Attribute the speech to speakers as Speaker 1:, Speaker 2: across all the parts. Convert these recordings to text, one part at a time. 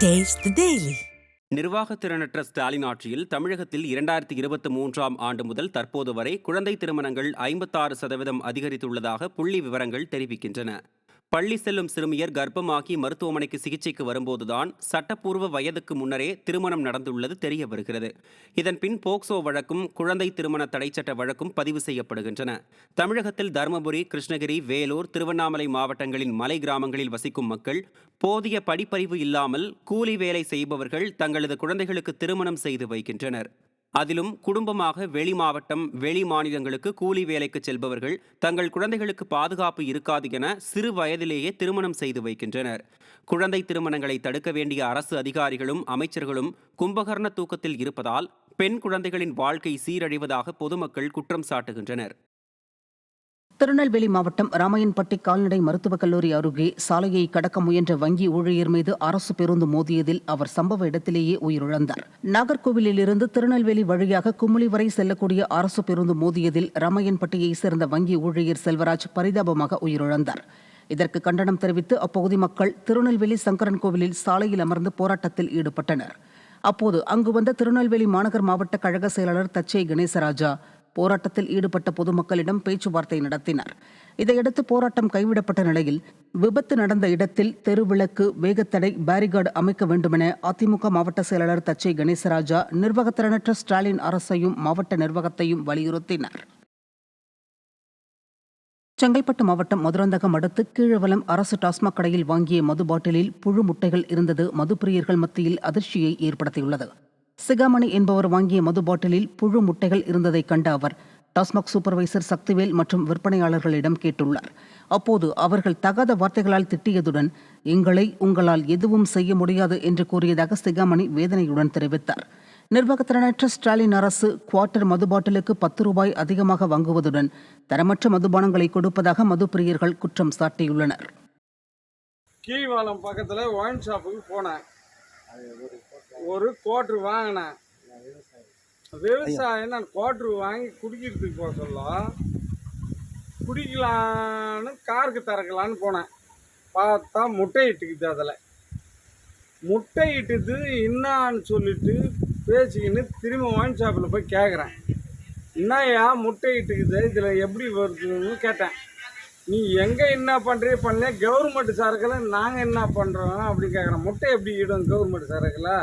Speaker 1: Taste the Daily.
Speaker 2: நிர்வாகத்திறனற்ற Stalin ஆட்சியில் தமிழகத்தில் 2023ஆம் ஆண்டு முதல் தற்போது வரை குழந்தை திருமணங்கள் 56% அதிகரித்துள்ளதாக புள்ளி விவரங்கள் தெரிவிக்கின்றன. பள்ளி செல்லும் சிறுமியர் கர்ப்பமாகி மருத்துவமனைக்கு சிகிச்சைக்கு வரும்போதுதான் சட்டப்பூர்வ வயதுக்கு முன்னரே திருமணம் நடந்துள்ளது தெரிய வருகிறது. இதன்பின் போக்சோ வழக்கும் குழந்தை திருமண தடைச்சட்ட வழக்கும் பதிவு செய்யப்படுகின்றன. தமிழகத்தில் தருமபுரி, கிருஷ்ணகிரி, வேலூர், திருவண்ணாமலை மாவட்டங்களின் மலை கிராமங்களில் வசிக்கும் மக்கள் போதிய படிப்பறிவு இல்லாமல் கூலி வேலை செய்பவர்கள் தங்களது குழந்தைகளுக்கு திருமணம் செய்து வைக்கின்றனர். அதிலும் குடும்பமாக வெளி மாவட்டம், வெளி மாநிலங்களுக்கு கூலி வேலைக்கு செல்பவர்கள் தங்கள் குழந்தைகளுக்கு பாதுகாப்பு இருக்காது என சிறு வயதிலேயே திருமணம் செய்து வைக்கின்றனர். குழந்தை திருமணங்களை தடுக்க வேண்டிய அரசு அதிகாரிகளும் அமைச்சர்களும் கும்பகர்ண தூக்கத்தில் இருப்பதால் பெண் குழந்தைகளின் வாழ்க்கை சீரழிவதாக பொதுமக்கள் குற்றம் சாட்டுகின்றனர்.
Speaker 3: திருநெல்வேலி மாவட்டம் ராமையன்பட்டி கால்நடை மருத்துவக் கல்லூரி அருகே சாலையை கடக்க முயன்ற வங்கி ஊழியர் மீது அரசு பேருந்து மோதியதில் அவர் சம்பவ இடத்திலேயே உயிரிழந்தார். நாகர்கோவிலிருந்து திருநெல்வேலி வழியாக குமுளி வரை செல்லக்கூடிய அரசு பேருந்து மோதியதில் ராமையன்பட்டியை சேர்ந்த வங்கி ஊழியர் செல்வராஜ் பரிதாபமாக உயிரிழந்தார். இதற்கு கண்டனம் தெரிவித்து அப்பகுதி மக்கள் திருநெல்வேலி சங்கரன் கோவிலில் சாலையில் அமர்ந்து போராட்டத்தில் ஈடுபட்டனர். அப்போது அங்கு வந்த திருநெல்வேலி மாநகர் மாவட்ட கழக செயலாளர் தச்சை கணேசராஜா போராட்டத்தில் ஈடுபட்ட பொதுமக்களிடம் பேச்சுவார்த்தை நடத்தினார். இதையடுத்து போராட்டம் கைவிடப்பட்ட நிலையில் விபத்து நடந்த இடத்தில் தெருவிளக்கு, வேகத்தடை, பேரிகார்டு அமைக்க வேண்டுமென அதிமுக மாவட்ட செயலாளர் தச்சை கணேசராஜா நிர்வாகத்திறனற்ற ஸ்டாலின் அரசையும் மாவட்ட நிர்வாகத்தையும் வலியுறுத்தினார். செங்கல்பட்டு மாவட்டம் மதுராந்தகம் அடுத்து கீழவலம் அரசு டாஸ்மாக் கடையில் வாங்கிய மது பாட்டிலில் புழு முட்டைகள் இருந்தது மதுப்பிரியர்கள் மத்தியில் அதிர்ச்சியை ஏற்படுத்தியுள்ளது. சிகாமணி என்பவர் வாங்கிய மது பாட்டிலில் புழு முட்டைகள் இருந்ததை கண்ட அவர் டாஸ்மாக் சூப்பர்வைசர் சக்திவேல் மற்றும் விற்பனையாளர்களிடம் கேட்டுள்ளார். அப்போது அவர்கள் தகாத வார்த்தைகளால் திட்டியதுடன் எங்களை உங்களால் எதுவும் செய்ய முடியாது என்று கூறியதாக சிகாமணி வேதனையுடன் தெரிவித்தார். நிர்வாகத்திறனற்ற ஸ்டாலின் அரசு குவார்ட்டர் மது பாட்டிலுக்கு 10 ரூபாய் அதிகமாக வாங்குவதுடன் தரமற்ற மதுபானங்களை கொடுப்பதாக மதுப்பிரியர்கள் குற்றம் சாட்டியுள்ளனர்.
Speaker 4: கீழ்வாலம் பக்கத்தில் ஒயின் ஷாப்புக்கு போனேன். ஒரு குவார்ட்ரு வாங்கினேன். விவசாயம் நான் குவார்ட்ரு வாங்கி குடிக்கிறதுக்கு போக சொல்ல குடிக்கலான்னு காருக்கு திறக்கலான்னு போனேன். பார்த்தா முட்டை இட்டுக்குது. அதில் முட்டை இட்டுது என்னான்னு சொல்லிட்டு பேசிக்கின்னு திரும்ப ஒயின் ஷாப்பில் போய் கேட்குறேன், என்னையா முட்டை இட்டுக்குது, இதில் எப்படி வருதுன்னு கேட்டேன். நீ எங்கே என்ன பண்ணுறே பண்ணல, கவர்மெண்ட் சரக்கில் நாங்கள் என்ன பண்ணுறோம் அப்படி கேட்குறேன். முட்டை எப்படி இடும் கவர்மெண்ட் சரக்கில்?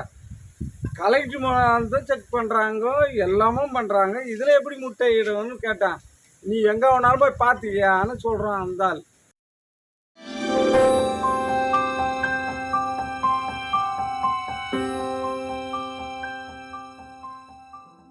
Speaker 4: கலெக்டர் வந்து செக் பண்ணுறாங்க, எல்லாமும் பண்ணுறாங்க, இதில் எப்படி முட்டை இடும்னு கேட்டேன். நீ எங்கே வேணாலும் போய் பார்த்துக்கியான்னு சொல்கிறான் அந்த ஆள்.